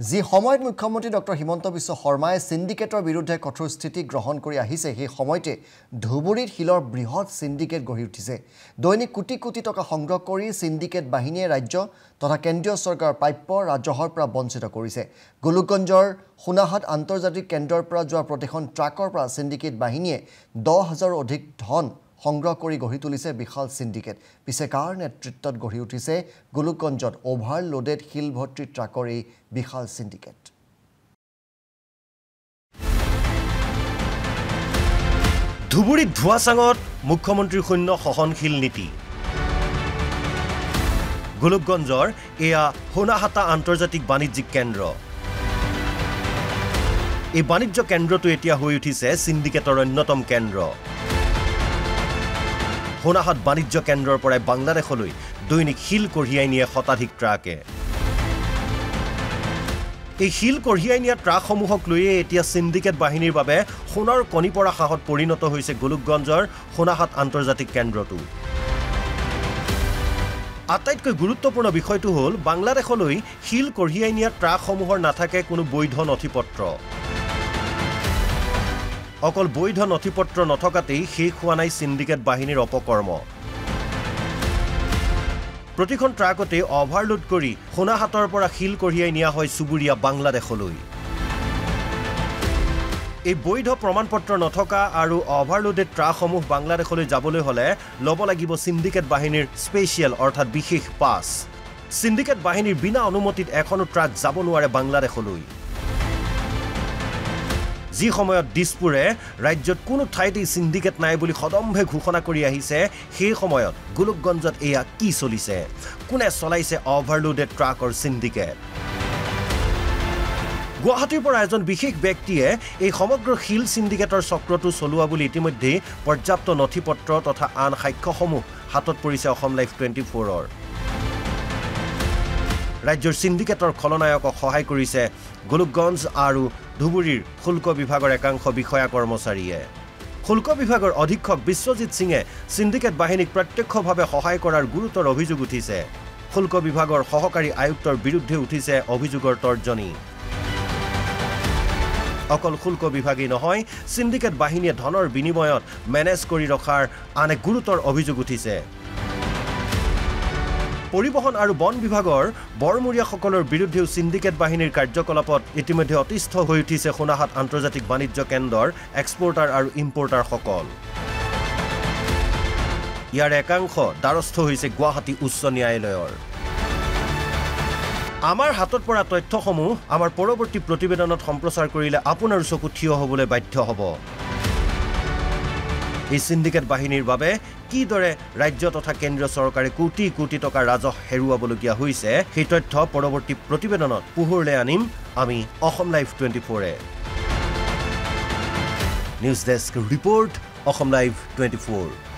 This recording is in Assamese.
যি সময়ত মুখ্যমন্ত্ৰী ডক্টৰ হিমন্ত বিশ্ব শৰ্মাই সিন্ডিকেটৰ বিৰুদ্ধে কঠোৰ স্থিতি গ্ৰহণ কৰি আহিছে সেই সময়তে ধুবুৰীত হিলৰ বৃহৎ সিন্ডিকেট গঢ়ি উঠিছে দৈনিক কোটি কোটি টকা সংগ্ৰহ কৰি সিন্ডিকেট বাহিনীয়ে ৰাজ্য তথা কেন্দ্ৰীয় চৰকাৰৰ প্ৰাপ্য ৰাজহৰ পৰা বঞ্চিত কৰিছে গোলকগঞ্জৰ সোনাহাট আন্তৰ্জাতিক কেন্দ্ৰৰ পৰা যোৱা প্ৰতিখন ট্ৰাকৰ পৰা সিন্ডিকেট বাহিনীয়ে 10,000 অধিক ধন সংগ্ৰহ কৰি গঢ়ি তুলিছে বিশাল সিন্ডিকেট পিছে কাৰ নেতৃত্বত গঢ়ি উঠিছে গোলকগঞ্জত ওভাৰলোডেড হিল ভৰ্তি ট্ৰাকৰ এই বিশাল সিন্ডিকেট ধুবুৰীত ধুৱাচাঙত মুখ্যমন্ত্ৰীৰ শূন্য সহনশীল নীতি গোলকগঞ্জৰ এয়া সোনাহাটা আন্তৰ্জাতিক বাণিজ্যিক কেন্দ্ৰ এই বাণিজ্য কেন্দ্ৰটো এতিয়া হৈ উঠিছে সিন্ডিকেটৰ অন্যতম কেন্দ্ৰ সোনাহাট বাণিজ্য কেন্দ্ৰৰ পৰাই বাংলাদেশলৈ দৈনিক হিল কঢ়িয়াই নিয়ে শতাধিক ট্ৰাকে এই হিল কঢ়িয়াই নিয়া ট্ৰাকসমূহক লৈয়ে এতিয়া সিন্ডিকেট বাহিনীৰ বাবে সোণৰ কণী পৰা সাহত পৰিণত হৈছে গোলকগঞ্জৰ সোনাহাট আন্তৰ্জাতিক কেন্দ্ৰটো আটাইতকৈ গুৰুত্বপূৰ্ণ বিষয়টো হ'ল বাংলাদেশলৈ হিল কঢ়িয়াই নিয়া ট্ৰাকসমূহৰ নাথাকে কোনো বৈধ নথিপত্ৰ অকল বৈধ নথিপত্ৰ নথকাতেই শেষ হোৱা নাই সিন্ডিকেট বাহিনীৰ অপকৰ্ম প্ৰতিখন ট্ৰাকতে অভাৰলোড কৰি সোনাহাটৰ পৰা হিল কঢ়িয়াই নিয়া হয় সুবুৰীয়া বাংলাদেশলৈ এই বৈধ প্ৰমাণপত্ৰ নথকা আৰু অভাৰলোডেড ট্ৰাকসমূহ বাংলাদেশলৈ যাবলৈ হলে ল'ব লাগিব সিন্ডিকেট বাহিনীৰ স্পেচিয়েল অৰ্থাৎ বিশেষ পাছ সিন্ডিকেট বাহিনীৰ বিনা অনুমতিত এখনো ট্ৰাক যাব নোৱাৰে বাংলাদেশলৈ যি সময়ত দিছপুৰে ৰাজ্যত কোনো ঠাইতে সিন্ডিকেট নাই বুলি সদম্ভে ঘোষণা কৰি আহিছে সেই সময়ত গোলকগঞ্জত এয়া কি চলিছে কোনে চলাইছে অভাৰলোডেড ট্ৰাকৰ সিন্ডিকেট গুৱাহাটীৰ পৰা এজন বিশেষ ব্যক্তিয়ে এই সমগ্ৰ হিল সিন্ডিকেটৰ চক্ৰটো চলোৱা বুলি ইতিমধ্যে পৰ্যাপ্ত নথিপত্ৰ তথা আন সাক্ষ্যসমূহ হাতত পৰিছে অসম লাইভ 24ৰ ৰাজ্যৰ সিন্ডিকেটৰ খলনায়কক সহায় কৰিছে গোলকগঞ্জ আৰু ধুবুৰীৰ শুল্ক বিভাগৰ একাংশ বিষয়া কৰ্মচাৰীয়ে শুল্ক বিভাগৰ অধীক্ষক বিশ্বজিৎ সিঙে সিন্ডিকেট বাহিনীক প্ৰত্যক্ষভাৱে সহায় কৰাৰ গুৰুতৰ অভিযোগ উঠিছে শুল্ক বিভাগৰ সহকাৰী আয়ুক্তৰ বিৰুদ্ধে উঠিছে অভিযোগৰ তৰ্জনী অকল শুল্ক বিভাগেই নহয় সিন্ডিকেট বাহিনীয়ে ধনৰ বিনিময়ত মেনেজ কৰি ৰখাৰ আন এক গুৰুতৰ অভিযোগ উঠিছে পৰিবহন আৰু বন বিভাগৰ বৰমুৰীয়াসকলৰ বিৰুদ্ধেও সিন্ডিকেট বাহিনীৰ কাৰ্যকলাপত ইতিমধ্যে অতিষ্ঠ হৈ উঠিছে সোনাহাট আন্তৰ্জাতিক বাণিজ্য কেন্দ্ৰৰ এক্সপৰ্টাৰ আৰু ইম্পৰ্টাৰসকল ইয়াৰ একাংশ দ্বাৰস্থ হৈছে গুৱাহাটী উচ্চ ন্যায়ালয়ৰ আমাৰ হাতত পৰা তথ্যসমূহ আমাৰ পৰৱৰ্তী প্ৰতিবেদনত সম্প্ৰচাৰ কৰিলে আপোনাৰ চকু থিয় হ'বলৈ বাধ্য হ'ব এই সিন্ডিকেট বাহিনীৰ বাবে কিদৰে ৰাজ্য তথা কেন্দ্ৰীয় চৰকাৰে কোটি কোটি টকা ৰাজহ হেৰুৱাবলগীয়া হৈছে সেই তথ্য পৰৱৰ্তী প্ৰতিবেদনত পোহৰলৈ আনিম আমি Assam live 24 news desk report Assam live 24